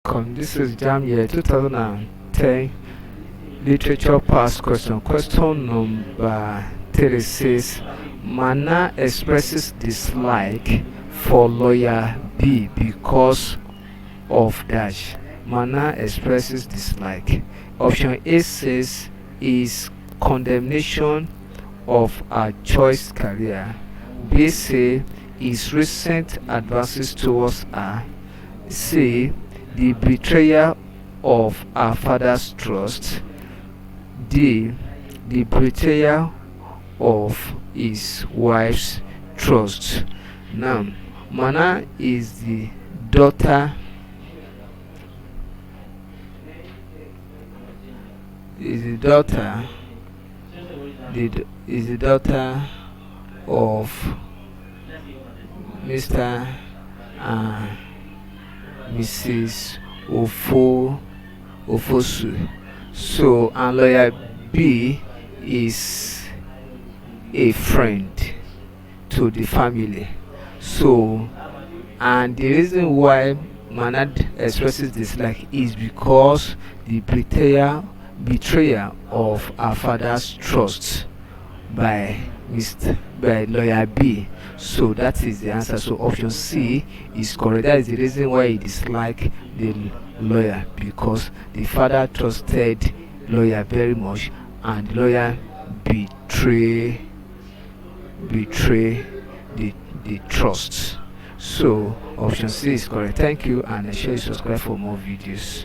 This is JAMB year 2010 literature past question. Question number 36. Maanan expresses dislike for lawyer B because of dash. Maanan expresses dislike. Option A says is condemnation of a choice career. B say is recent advances towards her. C the betrayal of her father's trust. D the betrayal of his wife's trust. Now, Maanan is the daughter is the daughter is the daughter of Mr. and Mrs. Ofosu. So, and lawyer B is a friend to the family. So, and the reason why Maanan expresses dislike is because the betrayal of her father's trust by lawyer B. So that is the answer. So option C is correct. That is the reason why he disliked the lawyer, because the father trusted lawyer very much and the lawyer betray the trust. So option C is correct. Thank you, and I share you subscribe for more videos.